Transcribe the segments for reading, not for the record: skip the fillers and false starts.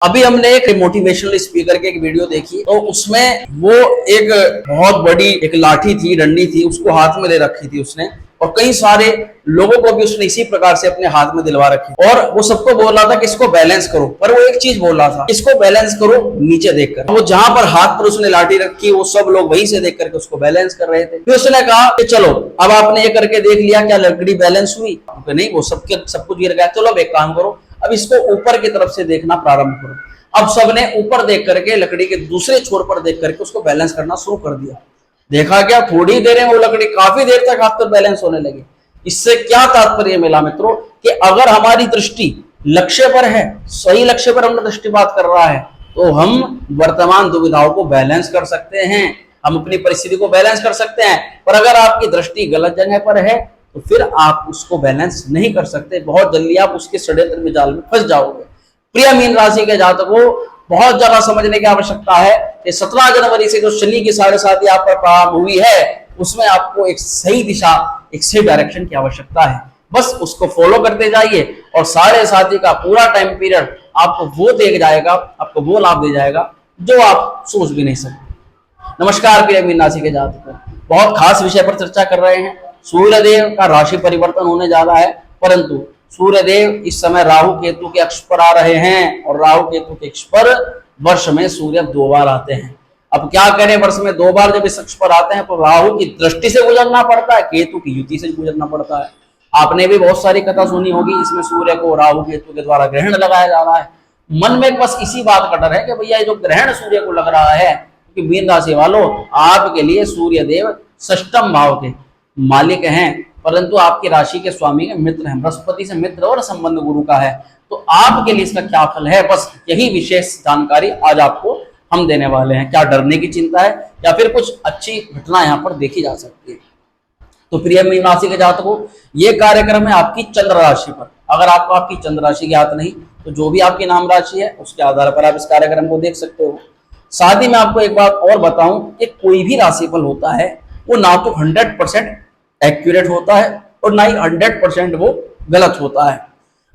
अभी हमने एक मोटिवेशनल स्पीकर की एक वीडियो देखी, तो उसमें वो एक बहुत बड़ी एक लाठी थी, डंडी थी, उसको हाथ में ले रखी थी उसने, और कई सारे लोगों को भी उसने इसी प्रकार से अपने हाथ में दिलवा रखी, और वो सबको बोल रहा था कि इसको बैलेंस करो, पर वो एक चीज बोल रहा था, इसको बैलेंस करो नीचे देखकर। वो जहां पर हाथ पर उसने लाठी रखी, वो सब लोग वहीं से देख करके उसको बैलेंस कर रहे थे। फिर उसने कहा कि चलो अब आपने ये करके देख लिया, क्या लकड़ी बैलेंस हुई? नहीं, वो सब कुछ गिर गया। चलो अब एक काम करो, अब इसको ऊपर की तरफ से देखना प्रारंभ करो। अब सबने ऊपर देख करके, लकड़ी के दूसरे छोर पर देख करके उसको बैलेंस करना शुरू कर दिया। देखा क्या, थोड़ी देर में वो लकड़ी काफी देर तक हाथ पर बैलेंस होने लगी। इससे क्या तात्पर्य मिला मित्रों, कि अगर हमारी दृष्टि लक्ष्य पर है, सही लक्ष्य पर हम दृष्टिपात कर रहा है, तो हम वर्तमान दुविधाओं को बैलेंस कर सकते हैं, हम अपनी परिस्थिति को बैलेंस कर सकते हैं। पर अगर आपकी दृष्टि गलत जगह पर है, तो फिर आप उसको बैलेंस नहीं कर सकते। बहुत जल्दी आप उसके षड्यंत्र में जाल में फंस जाओगे। प्रिय मीन राशि के जातकों, बहुत ज्यादा समझने की आवश्यकता है कि 17 जनवरी से जो शनि की 7.5 आप पर प्रारंभ हुई है, उसमें आपको एक सही दिशा, एक सही डायरेक्शन की आवश्यकता है। बस उसको फॉलो करते जाइए और 7.5 का पूरा टाइम पीरियड आपको वो दे जाएगा, आपको वो लाभ दे जाएगा जो आप सोच भी नहीं सकते। नमस्कार प्रिय मीन राशि के जातकों, बहुत खास विषय पर चर्चा कर रहे हैं। सूर्यदेव का राशि परिवर्तन होने जा रहा है, परंतु सूर्यदेव इस समय राहु केतु के अक्ष पर आ रहे हैं, और राहु केतु के अक्ष पर वर्ष में सूर्य 2 बार आते हैं। अब क्या करें, वर्ष में 2 बार जब इस अक्ष पर आते हैं, तो राहु की दृष्टि से गुजरना पड़ता है, केतु की युति से गुजरना पड़ता है। आपने भी बहुत सारी कथा सुनी होगी, इसमें सूर्य को राहु केतु के द्वारा ग्रहण लगाया जा रहा है। मन में बस इसी बात का डर है कि भैया जो ग्रहण सूर्य को लग रहा है, कि मीन राशि वालों, आपके लिए सूर्य देव षष्ठम भाव के मालिक हैं, परंतु आपकी राशि के स्वामी के मित्र हैं, बृहस्पति से मित्र और संबंध गुरु का है। तो आपके लिए इसका क्या फल है, बस यही विशेष जानकारी आज आपको हम देने वाले हैं। क्या डरने की चिंता है, या फिर कुछ अच्छी घटना यहाँ पर देखी जा सकती है? तो प्रिय मीन राशि के जातकों, ये कार्यक्रम है आपकी चंद्र राशि पर। अगर आपको आपकी चंद्र राशि ज्ञात नहीं, तो जो भी आपकी नाम राशि है उसके आधार पर आप इस कार्यक्रम को देख सकते हो। साथ ही मैं आपको एक बात और बताऊं कि कोई भी राशिफल होता है, वो ना तो 100% एक्यूरेट होता है और ना ही 100% वो गलत होता है।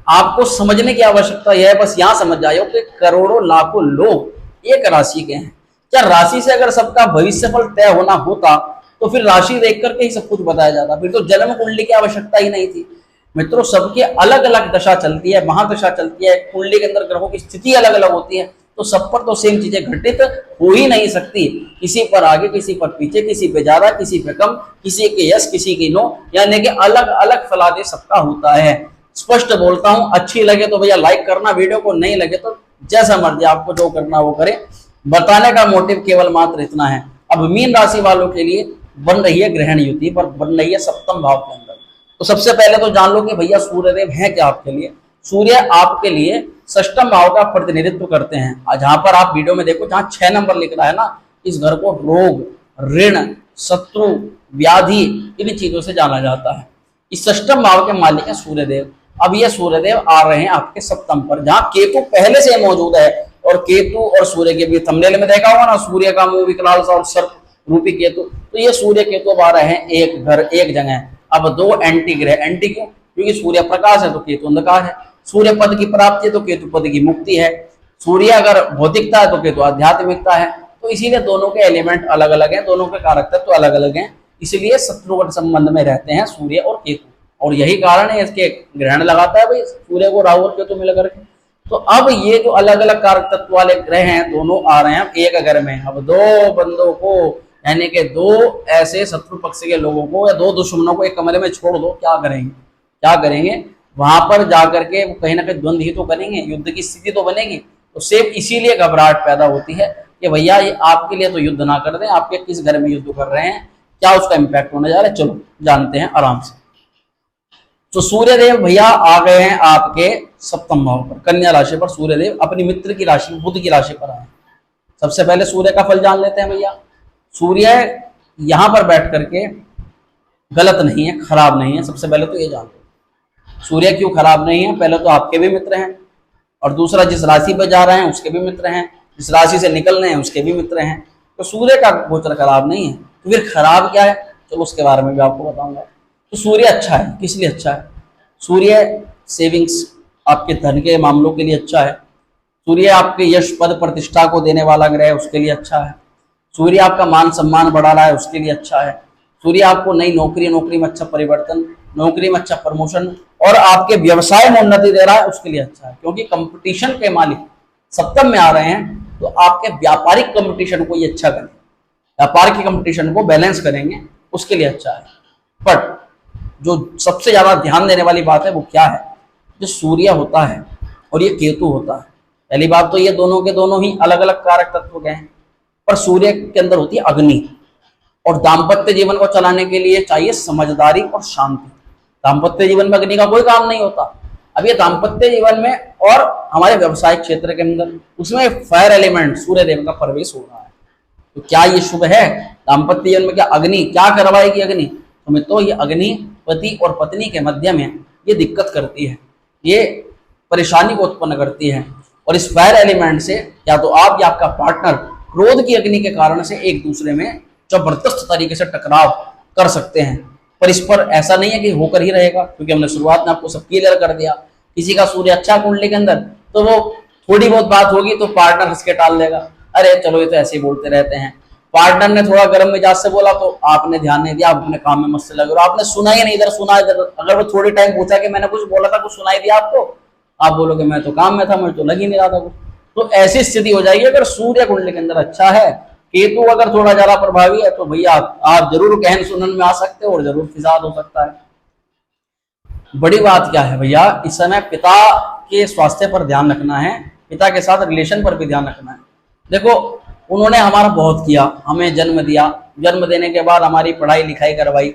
आपको समझने की आवश्यकता यह है, बस यहां समझ जाओ कि करोड़ों लाखों लोग एक राशि के हैं। क्या राशि से अगर सबका भविष्यफल तय होना होता, तो फिर राशि देख करके ही सब कुछ बताया जाता, फिर तो जन्म कुंडली की आवश्यकता ही नहीं थी। मित्रों, सबकी अलग अलग दशा चलती है, महादशा चलती है, कुंडली के अंदर ग्रहों की स्थिति अलग अलग होती है, तो सब पर तो सेम चीजें घटित हो ही नहीं सकती। किसी पर आगे, किसी पर पीछे, किसी पे ज्यादा, किसी पे कम, किसी के यस, किसी की नो, यानी कि अलग अलग फलादेश सबका होता है। स्पष्ट बोलता हूं, अच्छी लगे तो भैया लाइक करना, वीडियो को नहीं लगे तो जैसा मर्जी आपको जो करना वो करे। बताने का मोटिव केवल मात्र इतना है। अब मीन राशि वालों के लिए बन रही है ग्रहण युति, पर बन रही है सप्तम भाव के अंदर। तो सबसे पहले तो जान लो कि भैया सूर्यदेव है क्या आपके लिए। सूर्य आपके लिए षष्ठम भाव का प्रतिनिधित्व करते हैं। जहां पर आप वीडियो में देखो, जहां 6 नंबर लिख रहा है ना, इस घर को रोग, ऋण, शत्रु, व्याधि, इन चीजों से जाना जाता है। इस षष्ठम भाव के मालिक है सूर्यदेव। अब ये सूर्यदेव आ रहे हैं आपके सप्तम पर, जहां केतु पहले से मौजूद है। और केतु और सूर्य के भी थंबनेल में देखा होगा ना, सूर्य का मुंह विकराल सा और सर्प रूपी केतु। तो ये सूर्य केतु अब आ रहे हैं एक घर, एक जगह। अब 2 एंटी ग्रह। एंटी क्यों? क्योंकि सूर्य प्रकाश है तो केतु अंधकार है। सूर्य पद की प्राप्ति है तो केतु पद की मुक्ति है। सूर्य अगर भौतिकता है तो केतु आध्यात्मिकता है। तो इसीलिए दोनों के एलिमेंट अलग अलग हैं, दोनों के कारक तो अलग अलग हैं, इसलिए शत्रुवट संबंध में रहते हैं सूर्य और केतु। और यही कारण है इसके ग्रहण लगाता है भाई सूर्य को राहु और केतु मिलकर के। तो अब ये जो अलग अलग कारक तत्व वाले ग्रह हैं, दोनों आ रहे हैं एक घर में। अब 2 बंदों को, यानी कि 2 ऐसे शत्रु पक्ष के लोगों को या 2 दुश्मनों को एक कमरे में छोड़ दो, क्या करेंगे? क्या करेंगे? वहां पर जाकर के वो कहीं ना कहीं द्वंद्व ही तो करेंगे, युद्ध की स्थिति तो बनेगी। तो सिर्फ इसीलिए घबराहट पैदा होती है कि भैया ये आपके लिए तो युद्ध ना कर दें, आपके किस घर में युद्ध कर रहे हैं, क्या उसका इंपैक्ट होने जा रहा है, चलो जानते हैं आराम से। तो सूर्यदेव भैया आ गए हैं आपके सप्तम भाव पर, कन्या राशि पर। सूर्यदेव अपनी मित्र की राशि, बुध की राशि पर आए। सबसे पहले सूर्य का फल जान लेते हैं भैया। सूर्य यहां पर बैठ करके गलत नहीं है, खराब नहीं है। सबसे पहले तो ये जान लो, सूर्य क्यों खराब नहीं है? पहले तो आपके भी मित्र हैं, और दूसरा जिस राशि पर जा रहे हैं उसके भी मित्र हैं, जिस राशि से निकल रहे हैं उसके भी मित्र हैं। तो सूर्य का गोचर खराब नहीं है, तो फिर खराब क्या है, चलो उसके बारे में भी आपको बताऊंगा। तो सूर्य अच्छा है, किस लिए अच्छा है? सूर्य सेविंग्स, आपके धन के मामलों के लिए अच्छा है। सूर्य आपके यश पद प्रतिष्ठा को देने वाला ग्रह है, उसके लिए अच्छा है। सूर्य आपका मान सम्मान बढ़ा रहा है, उसके लिए अच्छा है। सूर्य आपको नई नौकरी में अच्छा परिवर्तन, नौकरी में अच्छा प्रमोशन और आपके व्यवसाय में उन्नति दे रहा है, उसके लिए अच्छा है। क्योंकि कंपटीशन के मालिक सप्तम में आ रहे हैं, तो आपके व्यापारिक कंपटीशन को ये अच्छा करें, व्यापार की कंपटीशन को बैलेंस करेंगे, उसके लिए अच्छा है। बट जो सबसे ज्यादा ध्यान देने वाली बात है वो क्या है, जो सूर्य होता है और ये केतु होता है। पहली बात तो ये दोनों के दोनों ही अलग अलग कारक तत्व गए हैं, पर सूर्य के अंदर होती है अग्नि, और दाम्पत्य जीवन को चलाने के लिए चाहिए समझदारी और शांति। दाम्पत्य जीवन में अग्नि का कोई काम नहीं होता। अब ये दाम्पत्य जीवन में और हमारे व्यवसायिक क्षेत्र के अंदर उसमें फायर एलिमेंट सूर्य देव का प्रवेश हो रहा है, तो क्या ये शुभ है? दाम्पत्य जीवन में क्या अग्नि क्या करवाएगी? अग्नि तो मित्रों, ये अग्नि पति और पत्नी के मध्य में ये दिक्कत करती है, ये परेशानी को उत्पन्न करती है। और इस फायर एलिमेंट से या तो आप या आपका पार्टनर क्रोध की अग्नि के कारण से एक दूसरे में जबरदस्त तरीके से टकराव कर सकते हैं। पर इस पर ऐसा नहीं है कि होकर ही रहेगा, क्योंकि हमने शुरुआत में आपको सब क्लियर कर दिया। किसी का सूर्य अच्छा कुंडली के अंदर, तो वो थोड़ी बहुत बात होगी तो पार्टनर हंस के टाल देगा, अरे चलो ये तो ऐसे ही बोलते रहते हैं। पार्टनर ने थोड़ा गर्म मिजाज से बोला तो आपने ध्यान नहीं दिया, आप अपने काम में मस्त लगे और आपने सुना ही नहीं, इधर सुना इधर। अगर वो थोड़ी टाइम पूछा कि मैंने कुछ बोला था, कुछ सुनाई दिया आपको, आप बोलोगे मैं तो काम में था, मुझे तो लग ही नहीं रहा था कुछ। तो ऐसी स्थिति हो जाएगी। अगर सूर्य कुंडली के अंदर अच्छा है, केतु अगर थोड़ा ज्यादा प्रभावी है, तो भैया आप जरूर कहन सुनन में आ सकते हो और जरूर फिसाद हो सकता है। बड़ी बात क्या है भैया, इस समय पिता के स्वास्थ्य पर ध्यान रखना है, पिता के साथ रिलेशन पर भी ध्यान रखना है। देखो, उन्होंने हमारा बहुत किया, हमें जन्म दिया, जन्म देने के बाद हमारी पढ़ाई लिखाई करवाई,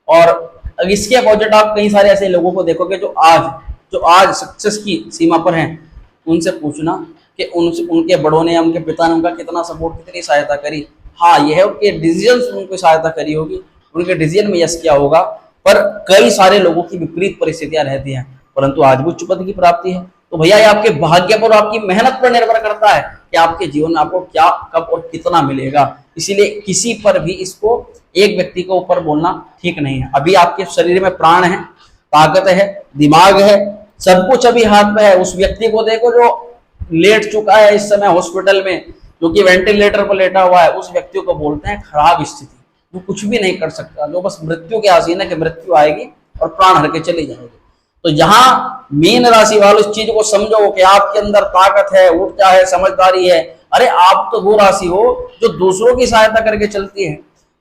और इसके अपोजिट आप कई सारे ऐसे लोगों को देखोगे जो आज सक्सेस की सीमा पर हैं। उनसे पूछना कि उनके बड़ों ने या उनके पिता ने उनका कितना सपोर्ट, कितनी सहायता करी। हाँ, यह है उनके डिसीजन में उनको सहायता करी होगी, उनके डिसीजन में यस किया होगा, पर कई सारे लोगों की विपरीत परिस्थितियां रहती हैं, परंतु आज भी उच्च पद की प्राप्ति है। तो भैया ये आपके भाग्य पर, आपकी मेहनत पर निर्भर करता है कि आपके जीवन में आपको क्या, कब और कितना मिलेगा। इसीलिए किसी पर भी इसको एक व्यक्ति के ऊपर बोलना ठीक नहीं है। अभी आपके शरीर में प्राण है, ताकत है, दिमाग है, सब कुछ अभी हाथ में है। उस व्यक्ति को देखो जो लेट चुका है इस समय हॉस्पिटल में, जो कि वेंटिलेटर पर लेटा हुआ है, उस व्यक्ति को बोलते हैं खराब स्थिति, वो कुछ भी नहीं कर सकता, जो बस मृत्यु के आसीन है कि मृत्यु आएगी और प्राण हर के चली जाएगी। तो यहाँ मीन राशि वालों इस चीज को समझो कि आपके अंदर ताकत है, ऊर्जा है, समझदारी है। अरे आप तो वो राशि हो जो दूसरों की सहायता करके चलती है,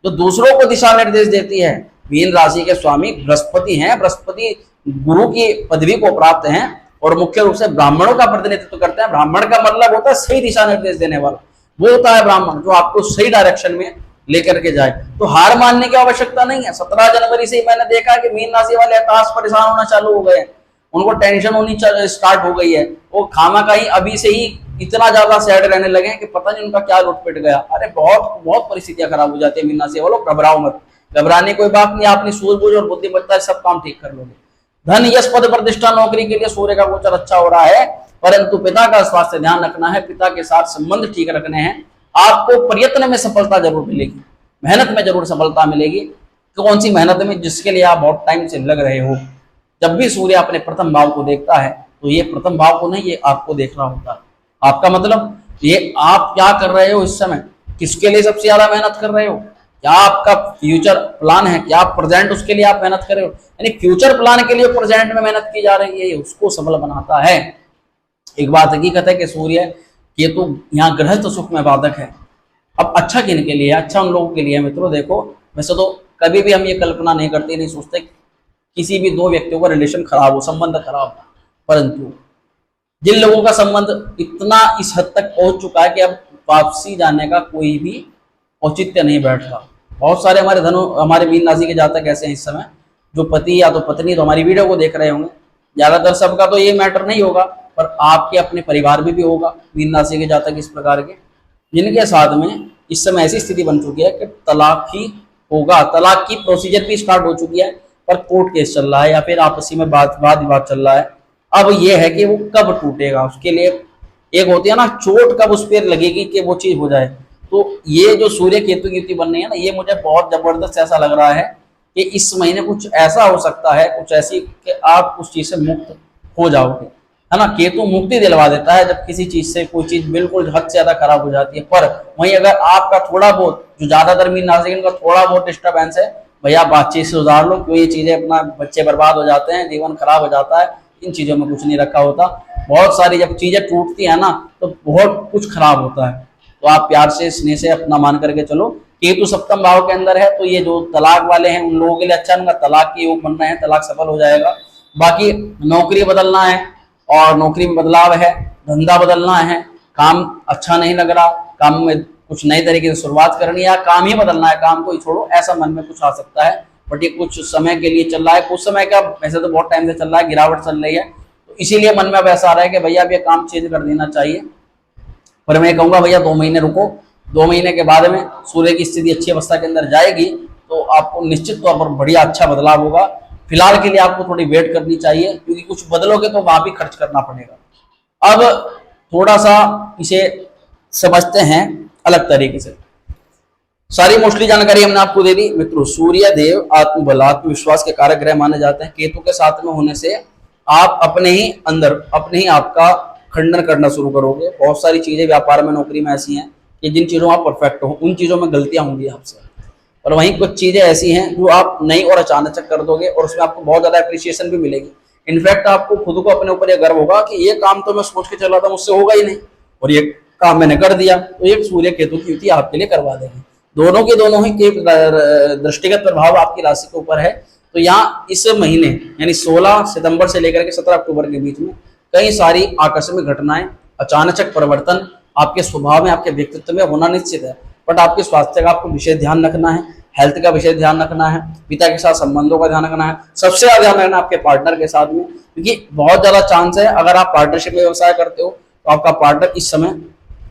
जो दूसरों को दिशा निर्देश देती है। मीन राशि के स्वामी बृहस्पति हैं, बृहस्पति गुरु की पदवी को प्राप्त हैं और मुख्य रूप से ब्राह्मणों का प्रतिनिधित्व करते हैं। ब्राह्मण का मतलब होता है सही दिशा निर्देश देने वाला, वो होता है ब्राह्मण, जो आपको सही डायरेक्शन में लेकर के जाए। तो हार मानने की आवश्यकता नहीं है। 17 जनवरी से ही मैंने देखा कि मीन राशि वाले हताश परेशान होना चालू हो गए, उनको टेंशन होनी स्टार्ट हो गई है। वो खामा का ही अभी से ही इतना ज्यादा सैड रहने लगे कि पता नहीं उनका क्या लुटपिट गया। अरे बहुत बहुत परिस्थितियां खराब हो जाती है मीन राशि वालों, घबराओ मत, घबराने कोई बात नहीं। अपनी सूझबूझ और बुद्धिमत्ता से सब काम ठीक कर लोगे। धन, यश, पद, प्रतिष्ठा, नौकरी के लिए सूर्य का गोचर अच्छा हो रहा है, परंतु पिता का स्वास्थ्य ध्यान रखना है, पिता के साथ संबंध ठीक रखने हैं। आपको प्रयत्न में सफलता जरूर मिलेगी, मेहनत में जरूर सफलता मिलेगी। कौन सी मेहनत में? जिसके लिए आप बहुत टाइम से लग रहे हो। जब भी सूर्य अपने प्रथम भाव को देखता है तो ये प्रथम भाव को नहीं, ये आपको देखना होता है। आपका मतलब ये आप क्या कर रहे हो इस समय, किसके लिए सबसे ज्यादा मेहनत कर रहे हो, क्या आपका फ्यूचर प्लान है, क्या आप प्रेजेंट उसके लिए आप मेहनत कर रहे हो। यानी फ्यूचर प्लान के लिए प्रेजेंट में मेहनत की जा रही है, ये उसको सफल बनाता है। एक बात हकीकत है कि सूर्य केतु यहाँ गृहस्थ सुख में बाधक है। अब अच्छा किन के लिए? अच्छा उन लोगों के लिए मित्रों, देखो वैसे तो कभी भी हम ये कल्पना नहीं करते, नहीं सोचते किसी भी दो व्यक्तियों का रिलेशन खराब हो, संबंध खराब हो, परंतु जिन लोगों का संबंध इतना इस हद तक पहुंच चुका है कि अब वापसी जाने का कोई भी औचित्य नहीं बैठ रहा। बहुत सारे हमारे मीन राशि के जातक ऐसे हैं इस समय, जो पति या तो पत्नी तो हमारी वीडियो को देख रहे होंगे, ज्यादातर सबका तो ये मैटर नहीं होगा, पर आपके अपने परिवार में भी होगा मीन राशि के जातक इस प्रकार के, जिनके साथ में इस समय ऐसी स्थिति बन चुकी है कि तलाक ही होगा। तलाक की प्रोसीजर भी स्टार्ट हो चुकी है, पर कोर्ट केस चल रहा है या फिर आपसी में वाद विवाद चल रहा है। अब यह है कि वो कब टूटेगा, उसके लिए एक होती है ना चोट, कब उस पर लगेगी कि वो चीज हो जाए। तो ये जो सूर्य केतु की युति बन रही है ना, ये मुझे बहुत जबरदस्त ऐसा लग रहा है कि इस महीने कुछ ऐसा हो सकता है, कुछ ऐसी कि आप उस चीज से मुक्त हो जाओगे। है ना। केतु मुक्ति दिलवा देता है जब किसी चीज से कोई चीज बिल्कुल हद से ज्यादा खराब हो जाती है। पर वहीं अगर आपका थोड़ा बहुत, जो ज्यादातर मीन राशि का थोड़ा बहुत डिस्टर्बेंस है, भैया बातचीत से सुधार लो, क्यों ये चीजें अपना बच्चे बर्बाद हो जाते हैं, जीवन खराब हो जाता है, इन चीजों में कुछ नहीं रखा होता। बहुत सारी जब चीजें टूटती है ना तो बहुत कुछ खराब होता है। तो आप प्यार से स्नेह से अपना मान करके चलो। केतु सप्तम भाव के अंदर है तो ये जो तलाक वाले हैं उन लोगों के लिए अच्छा, उनका तलाक के योग बन रहे हैं, तलाक सफल हो जाएगा। बाकी नौकरी बदलना है और नौकरी में बदलाव है, धंधा बदलना है, काम अच्छा नहीं लग रहा, काम में कुछ नए तरीके से शुरुआत करनी है, या काम ही बदलना है, काम को ही छोड़ो, ऐसा मन में कुछ आ सकता है। बट ये कुछ समय के लिए चल रहा है, कुछ समय का, वैसे तो बहुत टाइम से चल रहा है, गिरावट चल रही है, तो इसीलिए मन में अब ऐसा आ रहा है कि भैया अब ये काम चेंज कर देना चाहिए। पर मैं कहूंगा भैया 2 महीने रुको, 2 महीने के बाद में सूर्य की स्थिति अच्छी अवस्था के अंदर जाएगी तो आपको निश्चित तौर पर बढ़िया अच्छा बदलाव होगा। फिलहाल के लिए आपको थोड़ी वेट करनी चाहिए, क्योंकि कुछ बदलोगे तो वहां भी खर्च करना पड़ेगा। अब थोड़ा सा इसे समझते हैं अलग तरीके से। सारी मोस्टली जानकारी हमने आपको दे दी मित्रों। सूर्य देव आत्मबल आत्मविश्वास के कारक ग्रह माने जाते हैं। केतु के साथ में होने से आप अपने ही अंदर अपने ही आपका खंडन करना शुरू करोगे। बहुत सारी चीजें व्यापार में, नौकरी में ऐसी हैं कि जिन चीजों में आप परफेक्ट हो उन चीजों में गलतियां होंगी आपसे, और वहीं कुछ चीजें ऐसी हैं जो आप नई और अचानक कर दोगे और उसमें आपको बहुत ज्यादा अप्रिसिएशन भी मिलेगी। इनफैक्ट आपको खुद को अपने ऊपर यह गर्व होगा कि ये काम तो मैं सोच के चला था, मुझसे होगा ही नहीं, और ये काम मैंने कर दिया। तो ये सूर्य केतु की युति आपके लिए करवा देगी। दोनों के दोनों ही के दृष्टिगत प्रभाव आपकी राशि के ऊपर है। तो यहाँ इस महीने यानी 16 सितंबर से लेकर के 17 अक्टूबर के बीच में कई सारी आकस्मिक घटनाएं, अचानक परिवर्तन आपके स्वभाव में, आपके व्यक्तित्व में होना निश्चित है। बट आपके स्वास्थ्य का आपको विशेष ध्यान रखना है, हेल्थ का विशेष ध्यान रखना है, पिता के साथ संबंधों का ध्यान रखना है, सबसे ज्यादा ध्यान रखना आपके पार्टनर के साथ में, क्योंकि बहुत ज्यादा चांस है अगर आप पार्टनरशिप में व्यवसाय करते हो तो आपका पार्टनर इस समय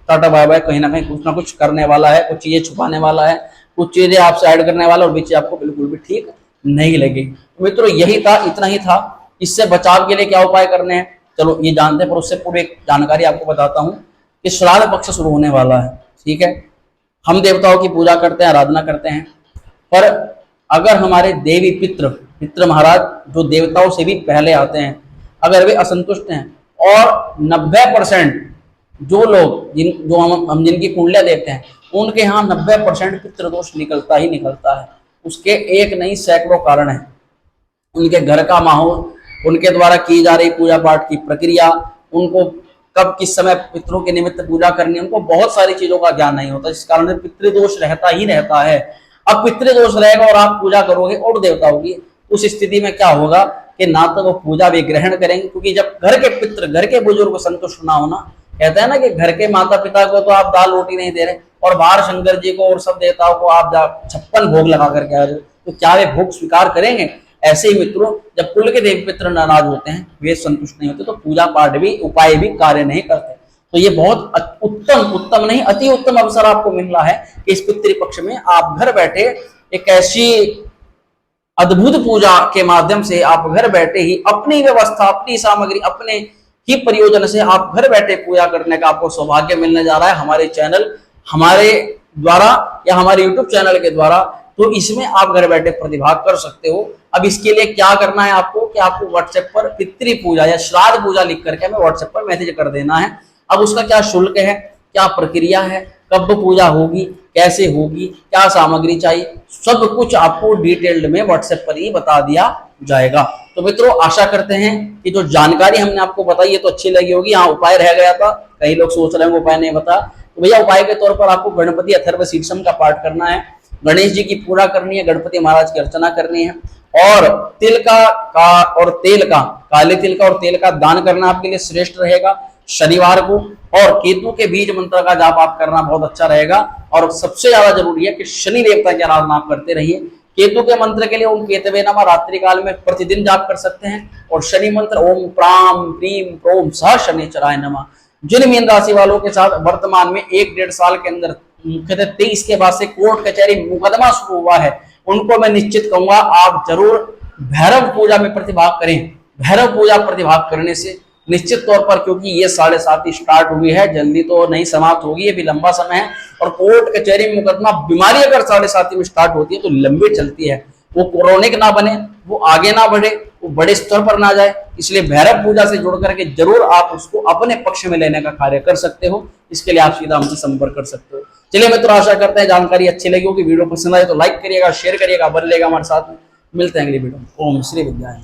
टाटा बाय बाय कहीं ना कुछ करने वाला है, कुछ चीजें छुपाने वाला है, कुछ चीजें आपसे ऐड करने वाला, और बीच आपको बिल्कुल भी ठीक नहीं लगेगी। मित्रों यही था, इतना ही था। इससे बचाव के लिए क्या उपाय करने हैं चलो ये जानते हैं, पर उससे पूरी एक जानकारी आपको बताता हूँ कि श्राद्ध पक्ष शुरू होने वाला है। ठीक है, हम देवताओं की पूजा करते हैं, आराधना करते हैं, पर अगर हमारे देवी पितृ महाराज जो देवताओं से भी पहले आते हैं, अगर वे असंतुष्ट हैं, और 90% जो लोग जो हम जिनकी कुंडलियां देखते हैं उनके यहाँ 90% पितृदोष निकलता ही निकलता है। उसके एक नहीं सैकड़ों कारण है। उनके घर का माहौल, उनके द्वारा की जा रही पूजा पाठ की प्रक्रिया, उनको कब किस समय पितरों के निमित्त पूजा करनी है, उनको बहुत सारी चीजों का ज्ञान नहीं होता, जिस कारण पितृदोष रहता ही रहता है। अब पितृदोष रहेगा और आप पूजा करोगे और देवताओं की, उस स्थिति में क्या होगा कि ना तो वो पूजा वे ग्रहण करेंगे, क्योंकि जब घर के पितृ, घर के बुजुर्ग संतुष्ट ना होना, कहते हैं ना कि घर के माता पिता को तो आप दाल रोटी नहीं दे रहे और बाहर शंकर जी को और सब देवताओं को आप 56 भोग लगा करके आ रहे हो, तो क्या वे भोग स्वीकार करेंगे? ऐसे ही मित्रों जब कुल के देवी पितृ नाराज होते हैं, वे संतुष्ट नहीं होते, तो पूजा पाठ भी, उपाय भी कार्य नहीं करते। तो ये बहुत उत्तम नहीं अति उत्तम अवसर आपको मिल रहा है कि इस पितृपक्ष में आप घर बैठे एक ऐसी अद्भुत पूजा के माध्यम से आप घर बैठे ही अपनी व्यवस्था, अपनी सामग्री, अपने ही प्रयोजन से आप घर बैठे पूजा करने का आपको सौभाग्य मिलने जा रहा है हमारे चैनल, हमारे द्वारा या हमारे यूट्यूब चैनल के द्वारा। तो इसमें आप घर बैठे प्रतिभाग कर सकते हो। अब इसके लिए क्या करना है आपको कि आपको व्हाट्सएप पर पितृ पूजा या श्राद्ध पूजा लिख करके हमें व्हाट्सएप पर मैसेज कर देना है। अब उसका क्या शुल्क है, क्या प्रक्रिया है, कब पूजा होगी, कैसे होगी, क्या सामग्री चाहिए, सब कुछ आपको डिटेल्ड में व्हाट्सएप पर ही बता दिया जाएगा। तो मित्रों आशा करते हैं कि जो जानकारी हमने आपको बताई है तो अच्छी लगी होगी। यहाँ उपाय रह गया था, कई लोग सोच रहे हैं उपाय नहीं बता, तो भैया उपाय के तौर पर आपको गणपति अथर्व शीर्षम का पाठ करना है, गणेश जी की पूजा करनी है, गणपति महाराज की अर्चना करनी है, और तिल का और तेल का, काले तिल का और तेल का दान करना आपके लिए श्रेष्ठ रहेगा शनिवार को। और केतु के बीज मंत्र का जाप आप करना बहुत अच्छा रहेगा। और सबसे ज्यादा जरूरी है कि शनि देवता की आराधना आप करते रहिए। केतु के मंत्र के लिए ओम केतवे नमः रात्रि काल में प्रतिदिन जाप कर सकते हैं, और शनि मंत्र ओम प्राम प्रीम प्रोम सह शनिचराय नमः। जिन मीन राशि वालों के साथ वर्तमान में 1-1.5 साल के अंदर मुख्यतः 23 के बाद से कोर्ट कचहरी मुकदमा शुरू हुआ है, उनको मैं निश्चित कहूंगा आप जरूर भैरव पूजा में प्रतिभाग करें। भैरव पूजा प्रतिभाग करने से निश्चित तौर पर, क्योंकि ये 7:30 स्टार्ट हुई है, जल्दी तो नहीं समाप्त होगी, ये भी लंबा समय है। और कोर्ट कचहरी मुकदमा बीमारी अगर 7:30 में स्टार्ट होती है तो लंबी चलती है, वो क्रोनिक ना बने, वो आगे ना बढ़े, वो बड़े स्तर पर ना जाए, इसलिए भैरव पूजा से जुड़ करके जरूर आप उसको अपने पक्ष में लेने का कार्य कर सकते हो। इसके लिए आप सीधा हमसे संपर्क कर सकते हो। चलिए मित्रों, आशा करते हैं जानकारी अच्छी लगी होगी। वीडियो पसंद आए तो लाइक करिएगा, शेयर करिएगा, बन लेगा हमारे साथ में। मिलते हैं अगली वीडियो में। ओम श्री विद्याय।